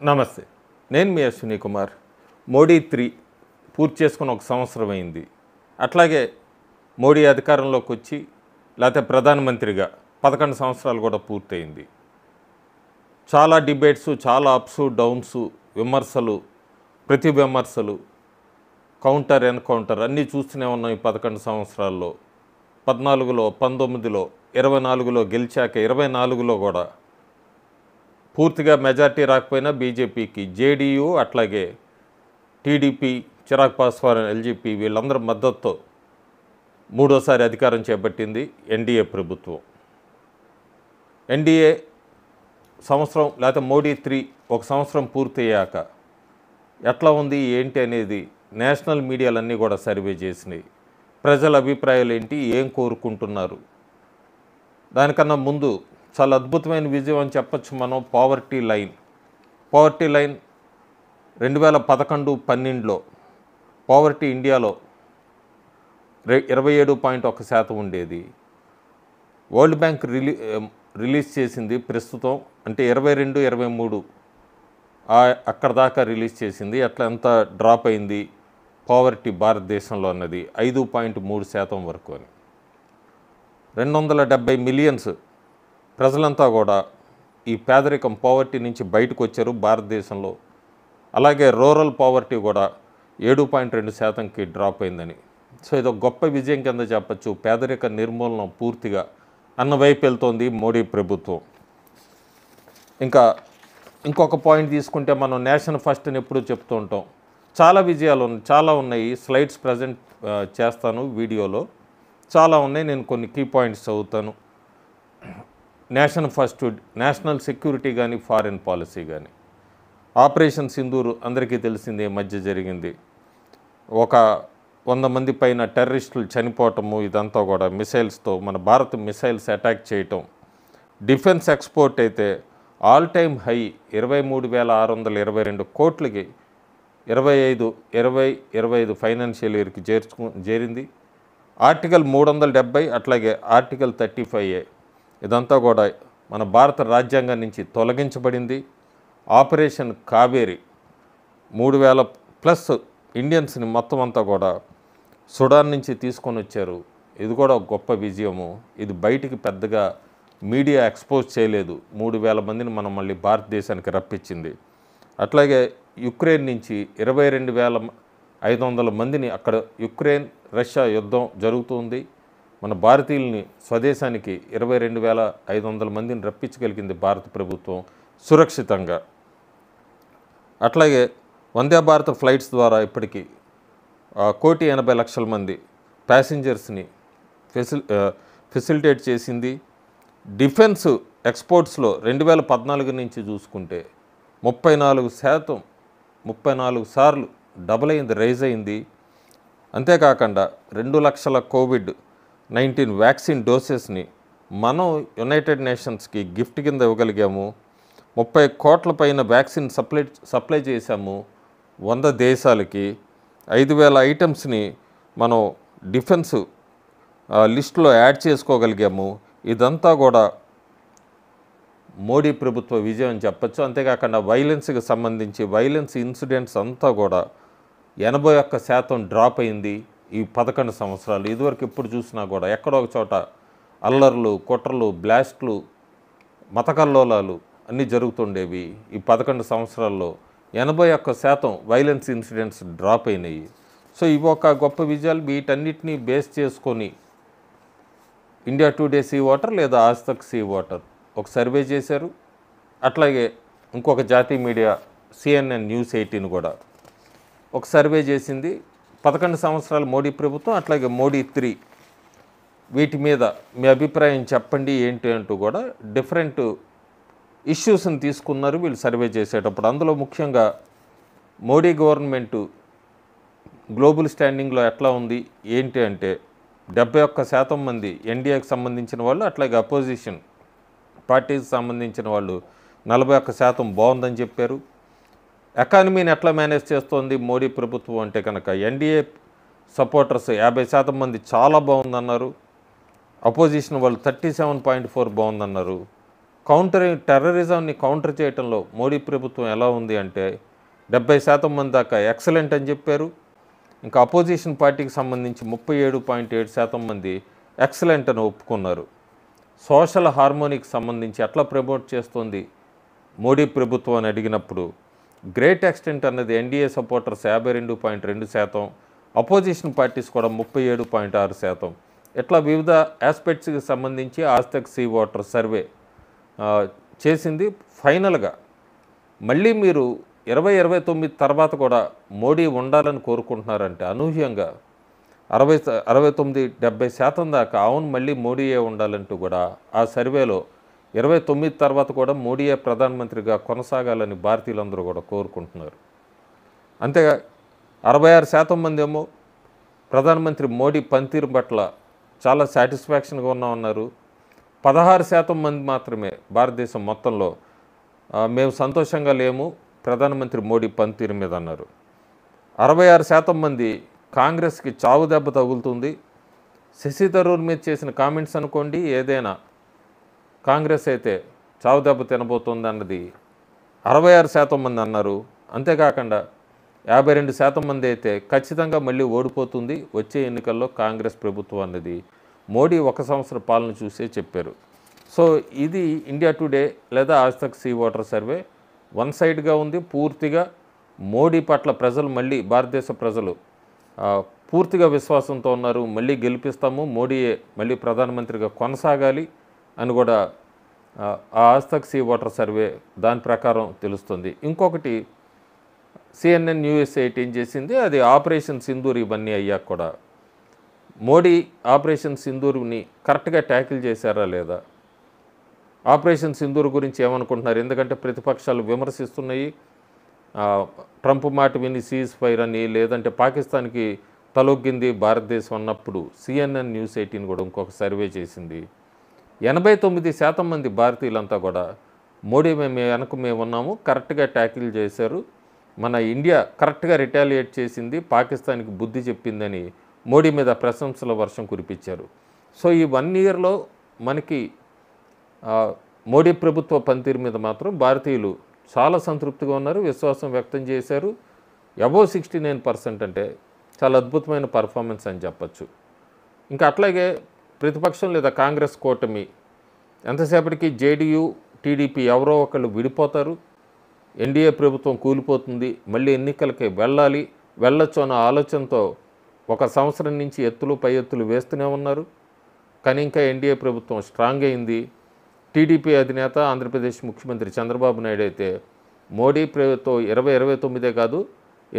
నమస్తే. నేను మీ అశ్విని కుమార్. మోడీ 3 పూర్తి చేసుకుని ఒక సంవత్సరం అయింది. అట్లాగే మోడీ అధికారంలోకి వచ్చి లేకపోతే ప్రధానమంత్రిగా 11 సంవత్సరాలు కూడా పూర్తయింది. చాలా డిబేట్స్, చాలా అప్స్ డౌన్స్, విమర్శలు, ప్రతి విమర్శలు, కౌంటర్ ఎన్కౌంటర్ అన్నీ చూస్తూనే ఉన్నాం. ఈ 11 సంవత్సరాల్లో 14లో, 19లో, 24లో గెలిచాక 24లో కూడా పూర్తిగా మెజార్టీ రాకపోయినా బీజేపీకి, జేడీయూ అట్లాగే టీడీపీ, చిరాగ్ పాస్వాన్, ఎల్జేపీ వీళ్ళందరూ మద్దతుతో మూడోసారి అధికారం చేపట్టింది ఎన్డీఏ ప్రభుత్వం. ఎన్డీఏ సంవత్సరం లేకపోతే మోడీ 3 ఒక సంవత్సరం పూర్తయ్యాక ఎట్లా ఉంది ఏంటి అనేది నేషనల్ మీడియాలన్నీ కూడా సర్వే చేసినాయి. ప్రజల అభిప్రాయాలు ఏంటి, ఏం కోరుకుంటున్నారు. దానికన్నా ముందు చాలా అద్భుతమైన విజయం అని చెప్పచ్చు మనం. పావర్టీ లైన్ 2011-12లో పావర్టీ ఇండియాలో 27.1% ఉండేది. వరల్డ్ బ్యాంక్ రిలీజ్ చేసింది ప్రస్తుతం, అంటే 22-23 అక్కడ దాకా రిలీజ్ చేసింది. అట్లా ఎంత డ్రాప్ అయింది పావర్టీ భారతదేశంలో అన్నది 5.3% వరకు అని. 270 మిలియన్స్ ప్రజలంతా కూడా ఈ పేదరికం పావర్టీ నుంచి బయటకు వచ్చారు భారతదేశంలో. అలాగే రూరల్ పావర్టీ కూడా 7.2%కి డ్రాప్ అయిందని. సో ఇది ఒక గొప్ప విజయం కింద చెప్పచ్చు. పేదరిక నిర్మూలన పూర్తిగా అన్నవైపు వెళ్తోంది మోడీ ప్రభుత్వం. ఇంకొక పాయింట్ తీసుకుంటే మనం నేషన్ ఫస్ట్ అని ఎప్పుడూ చెప్తూ ఉంటాం. చాలా విజయాలు చాలా ఉన్నాయి. స్లైడ్స్ ప్రజెంట్ చేస్తాను వీడియోలో, చాలా ఉన్నాయి. నేను కొన్ని కీ పాయింట్స్ చదువుతాను. నేషన్ ఫస్ట్, నేషనల్ సెక్యూరిటీ కానీ, ఫారిన్ పాలసీ కానీ. ఆపరేషన్ సింధూర్ అందరికీ తెలిసిందే, మధ్య జరిగింది. ఒక 100 మంది పైన టెర్రరిస్టులు చనిపోవటము, ఇదంతా కూడా మిసైల్స్తో మన భారత్ మిసైల్స్ అటాక్ చేయటం. డిఫెన్స్ ఎక్స్పోర్ట్ అయితే ఆల్ టైమ్ హై 23,622 కోట్లకి 2025 ఫైనాన్షియల్ ఇయర్కి చేరింది. ఆర్టికల్ 370 అట్లాగే ఆర్టికల్ 35A ఇదంతా కూడా మన భారత రాజ్యాంగం నుంచి తొలగించబడింది. ఆపరేషన్ కావేరి 3,000+ ఇండియన్స్ని మొత్తం అంతా కూడా సుడాన్ నుంచి తీసుకొని వచ్చారు. ఇది కూడా ఒక గొప్ప విజయము. ఇది బయటికి పెద్దగా మీడియా ఎక్స్పోజ్ చేయలేదు. 3,000 మందిని మనం మళ్ళీ భారతదేశానికి రప్పించింది. అట్లాగే యుక్రెయిన్ నుంచి 22,500 మందిని, అక్కడ యుక్రెయిన్ రష్యా యుద్ధం జరుగుతుంది, మన భారతీయుల్ని స్వదేశానికి 22,500 మందిని రప్పించగలిగింది భారత ప్రభుత్వం సురక్షితంగా. అట్లాగే వందే భారత్ ఫ్లైట్స్ ద్వారా ఇప్పటికీ 1,80,00,000 మంది ప్యాసింజర్స్ని ఫెసిలిటేట్ చేసింది. డిఫెన్స్ ఎక్స్పోర్ట్స్లో 2014 నుంచి చూసుకుంటే 34 సార్లు డబుల్ అయింది, రైజ్ అయింది. అంతేకాకుండా 2 లక్షల COVID-19 వ్యాక్సిన్ డోసెస్ని మనం యునైటెడ్ నేషన్స్కి గిఫ్ట్ కింద ఇవ్వగలిగాము. 30 కోట్ల పైన వ్యాక్సిన్ సప్లై చేశాము 100 దేశాలకి. 5,000 ఐటమ్స్ని మనం డిఫెన్స్ లిస్టులో యాడ్ చేసుకోగలిగాము. ఇదంతా కూడా మోడీ ప్రభుత్వ విజయం అని చెప్పచ్చు. అంతేకాకుండా వైలెన్స్కి సంబంధించి వైలెన్స్ ఇన్సిడెంట్స్ అంతా కూడా 81% డ్రాప్ అయింది ఈ 11 సంవత్సరాలు. ఇదివరకు ఎప్పుడు చూసినా కూడా ఎక్కడో ఒక చోట అల్లర్లు, కుట్రలు, బ్లాస్ట్లు, మతకల్లోలాలు అన్నీ జరుగుతుండేవి. ఈ 11 సంవత్సరాల్లో 81% వైలెన్స్ ఇన్సిడెంట్స్ డ్రాప్ అయినాయి. సో ఇవి ఒక గొప్ప విజయాలు. వీటన్నిటినీ బేస్ చేసుకొని ఇండియా టుడే సీ వాటర్ లేదా ఆజ్ తక్ సీ వాటర్ ఒక సర్వే చేశారు. అట్లాగే ఇంకొక జాతీయ మీడియా CNN News 18 కూడా ఒక సర్వే చేసింది. 11 సంవత్సరాలు మోడీ ప్రభుత్వం, అట్లాగే మోడీ 3 వీటి మీద మీ అభిప్రాయం చెప్పండి ఏంటి అంటూ కూడా డిఫరెంట్ ఇష్యూస్ని తీసుకున్నారు వీళ్ళు సర్వే చేసేటప్పుడు. అందులో ముఖ్యంగా మోడీ గవర్నమెంటు గ్లోబల్ స్టాండింగ్లో ఎట్లా ఉంది ఏంటి అంటే 71% మంది ఎన్డీఏకి సంబంధించిన వాళ్ళు, అట్లాగే అపోజిషన్ పార్టీకి సంబంధించిన వాళ్ళు 41% బాగుందని చెప్పారు. ఎకానమీని ఎట్లా మేనేజ్ చేస్తోంది మోడీ ప్రభుత్వం అంటే కనుక ఎన్డీఏ సపోర్టర్స్ 50% మంది చాలా బాగుందన్నారు. అపోజిషన్ వాళ్ళు 37.4 బాగుందన్నారు. టెర్రరిజంని కౌంటర్ చేయటంలో మోడీ ప్రభుత్వం ఎలా ఉంది అంటే 70% మంది దాకా ఎక్సలెంట్ అని చెప్పారు. ఇంకా అపోజిషన్ పార్టీకి సంబంధించి 37.7% మంది ఎక్సలెంట్ అని ఒప్పుకున్నారు. సోషల్ హార్మోనీకి సంబంధించి ఎట్లా ప్రమోట్ చేస్తోంది మోడీ ప్రభుత్వం అని అడిగినప్పుడు గ్రేట్ ఎక్స్టెంట్ అన్నది ఎన్డీఏ సపోర్టర్స్ 52.2%, అపోజిషన్ పార్టీస్ కూడా 37.6%. ఇట్లా వివిధ ఆస్పెక్ట్స్కి సంబంధించి ఆజ్తక్ సీ వాటర్ సర్వే చేసింది. ఫైనల్గా మళ్ళీ మీరు 2029 తర్వాత కూడా మోడీ ఉండాలని కోరుకుంటున్నారంటే అనూహ్యంగా 69-70% దాకా అవును మళ్ళీ మోడీయే ఉండాలంటూ కూడా ఆ సర్వేలో 29 తర్వాత కూడా మోడీయే ప్రధానమంత్రిగా కొనసాగాలని భారతీయులందరూ కూడా కోరుకుంటున్నారు. అంతేగా 66% మంది ఏమో ప్రధానమంత్రి మోడీ పనితీరు పట్ల చాలా సాటిస్ఫాక్షన్గా ఉన్నామన్నారు. 16% మంది మాత్రమే భారతదేశం మొత్తంలో మేము సంతోషంగా లేము ప్రధానమంత్రి మోడీ పనితీరు మీద అన్నారు. 66% మంది కాంగ్రెస్కి చావు దెబ్బ తగులుతుంది. శశి థరూర్ మీద చేసిన కామెంట్స్ అనుకోండి, ఏదైనా కాంగ్రెస్ అయితే చావు దెబ్బ తినబోతుంది అన్నది 66% మంది అన్నారు. అంతేకాకుండా 52% మంది అయితే ఖచ్చితంగా మళ్ళీ ఓడిపోతుంది వచ్చే ఎన్నికల్లో కాంగ్రెస్ ప్రభుత్వం అన్నది మోడీ 1 సంవత్సర పాలన చూసే చెప్పారు. సో ఇది ఇండియా టుడే లేదా Aaj Tak C voter survey one సైడ్గా ఉంది. పూర్తిగా మోడీ పట్ల ప్రజలు మళ్ళీ భారతదేశ ప్రజలు పూర్తిగా విశ్వాసంతో ఉన్నారు. మళ్ళీ గెలిపిస్తాము, మోడీయే మళ్ళీ ప్రధానమంత్రిగా కొనసాగాలి అని కూడా ఆ ఆజ్తక్ సీ వాటర్ సర్వే దాని ప్రకారం తెలుస్తుంది. ఇంకొకటి CNN న్యూస్ 18 చేసింది, అది ఆపరేషన్ సింధూర్ ఇవన్నీ అయ్యాక కూడా మోడీ ఆపరేషన్ సింధూర్ని కరెక్ట్గా ట్యాకిల్ చేశారా లేదా, ఆపరేషన్ సింధూర్ గురించి ఏమనుకుంటున్నారు? ఎందుకంటే ప్రతిపక్షాలు విమర్శిస్తున్నాయి. ట్రంప్ మాట విని సీజ్ ఫైర్ అని, లేదంటే పాకిస్తాన్కి తలొగ్గింది భారతదేశం అన్నప్పుడు CNN న్యూస్ 18 కూడా ఇంకొక సర్వే చేసింది. 89% మంది భారతీయులంతా కూడా మోడీ మేము ఉన్నాము, కరెక్ట్గా ట్యాకిల్ చేశారు, మన ఇండియా కరెక్ట్గా రిటాలియేట్ చేసింది, పాకిస్తాన్కి బుద్ధి చెప్పిందని మోడీ మీద ప్రశంసల వర్షం కురిపించారు. సో ఈ 1 ఇయర్లో మనకి మోడీ ప్రభుత్వ పనితీరు మీద మాత్రం భారతీయులు చాలా సంతృప్తిగా ఉన్నారు, విశ్వాసం వ్యక్తం చేశారు. అబోవ్ 69% అంటే చాలా అద్భుతమైన పర్ఫార్మెన్స్ అని చెప్పచ్చు. ఇంకా అట్లాగే ప్రతిపక్షం లేదా కాంగ్రెస్ కూటమి ఎంతసేపటికి జేడీయూ టీడీపీ ఎవరో ఒకళ్ళు విడిపోతారు, ఎన్డీఏ ప్రభుత్వం కూలిపోతుంది, మళ్ళీ ఎన్నికలకి వెళ్ళొచ్చు అన్న ఆలోచనతో 1 సంవత్సరం నుంచి ఎత్తులు పై ఎత్తులు వేస్తూనే ఉన్నారు. కానీ ఇంకా ఎన్డీఏ ప్రభుత్వం స్ట్రాంగ్ అయింది. టీడీపీ అధినేత ఆంధ్రప్రదేశ్ ముఖ్యమంత్రి చంద్రబాబు నాయుడు అయితే మోడీ ప్రభుత్వం 2029 కాదు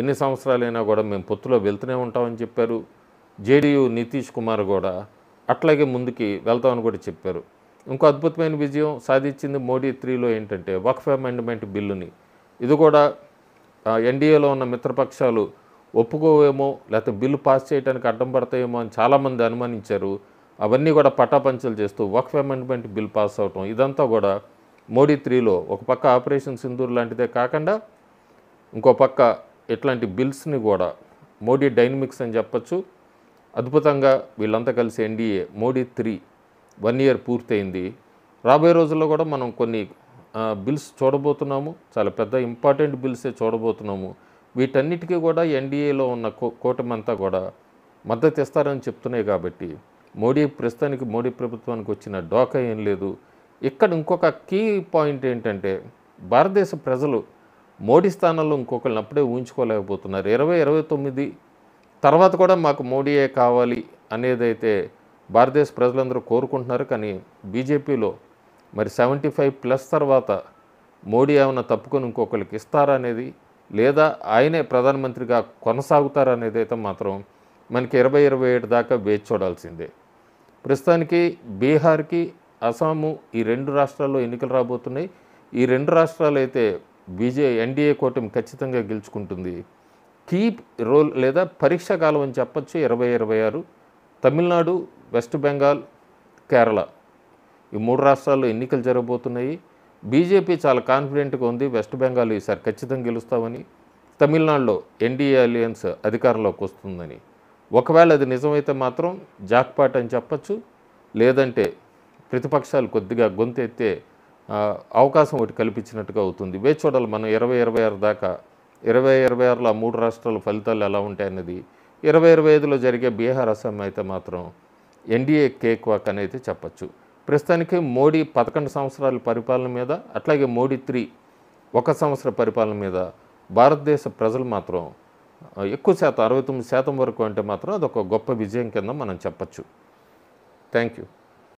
ఎన్ని సంవత్సరాలైనా కూడా మేము పొత్తులో వెళ్తూనే ఉంటామని చెప్పారు. జేడీయూ నితీష్ కుమార్ కూడా అట్లాగే ముందుకి వెళ్తామని కూడా చెప్పారు. ఇంకో అద్భుతమైన విజయం సాధించింది మోడీ 3లో ఏంటంటే వక్ఫ్ అమెండ్మెంట్ బిల్లుని. ఇది కూడా ఎన్డీఏలో ఉన్న మిత్రపక్షాలు ఒప్పుకోవేమో లేకపోతే బిల్లు పాస్ చేయడానికి అడ్డం పడతాయేమో అని చాలామంది అనుమానించారు. అవన్నీ కూడా పటాపంచలు చేస్తూ వక్ఫ్ అమెండ్మెంట్ బిల్ పాస్ అవటం ఇదంతా కూడా మోడీ 3లో ఒక పక్క ఆపరేషన్ సింధూర్ లాంటిదే కాకుండా ఇంకో పక్క ఇట్లాంటి బిల్స్ని కూడా మోడీ డైనమిక్స్ అని చెప్పచ్చు. అద్భుతంగా వీళ్ళంతా కలిసి ఎన్డీఏ మోడీ 3 1 ఇయర్ పూర్తయింది. రాబోయే రోజుల్లో కూడా మనం కొన్ని బిల్స్ చూడబోతున్నాము, చాలా పెద్ద ఇంపార్టెంట్ బిల్సే చూడబోతున్నాము. వీటన్నిటికీ కూడా ఎన్డీఏలో ఉన్న కూటమి అంతా కూడా మద్దతు ఇస్తారని చెప్తున్నాయి. కాబట్టి ప్రస్తుతానికి మోడీ ప్రభుత్వానికి వచ్చిన డోకా ఏం లేదు. ఇక్కడ ఇంకొక కీ పాయింట్ ఏంటంటే భారతదేశ ప్రజలు మోడీ స్థానంలో ఇంకొకరిని అప్పుడే ఊహించుకోలేకపోతున్నారు. 2029 తర్వాత కూడా మాకు మోడీయే కావాలి అనేదైతే భారతదేశ ప్రజలందరూ కోరుకుంటున్నారు. కానీ బీజేపీలో మరి 75+ తర్వాత మోడీ ఏమైనా తప్పుకొని ఇంకొకరికి ఇస్తారా అనేది, లేదా ఆయనే ప్రధానమంత్రిగా కొనసాగుతారా అనేది అయితే మాత్రం మనకి 2027 దాకా వేచి చూడాల్సిందే. ప్రస్తుతానికి బీహార్కి, అస్సాము ఈ 2 రాష్ట్రాల్లో ఎన్నికలు రాబోతున్నాయి. ఈ 2 రాష్ట్రాలు అయితే ఎన్డీఏ కూటమి ఖచ్చితంగా గెలుచుకుంటుంది. కీ రోల్ లేదా పరీక్షా కాలం అని చెప్పచ్చు 2026. తమిళనాడు, వెస్ట్ బెంగాల్, కేరళ ఈ 3 రాష్ట్రాల్లో ఎన్నికలు జరగబోతున్నాయి. బీజేపీ చాలా కాన్ఫిడెంట్గా ఉంది, వెస్ట్ బెంగాల్ ఈసారి ఖచ్చితంగా గెలుస్తామని, తమిళనాడులో ఎన్డీఏ అలయన్స్ అధికారంలోకి వస్తుందని. ఒకవేళ అది నిజమైతే మాత్రం జాక్పాట్ అని చెప్పచ్చు. లేదంటే ప్రతిపక్షాలు కొద్దిగా గొంతెత్తే అవకాశం ఒకటి కల్పించినట్టుగా అవుతుంది. వేచి చూడాలి మనం 2026 దాకా. 2026లో ఆ 3 రాష్ట్రాల ఫలితాలు ఎలా ఉంటాయన్నది. 2025లో జరిగే బీహార్, అస్సాం అయితే మాత్రం ఎన్డీఏ కేక్ వాక్ అనేది చెప్పచ్చు. ప్రస్తుతానికి మోడీ 11 సంవత్సరాల పరిపాలన మీద, అట్లాగే మోడీ 3 1 సంవత్సర పరిపాలన మీద భారతదేశ ప్రజలు మాత్రం ఎక్కువ శాతం 69% వరకు అంటే మాత్రం అదొక గొప్ప విజయం కింద మనం చెప్పచ్చు. Thank you.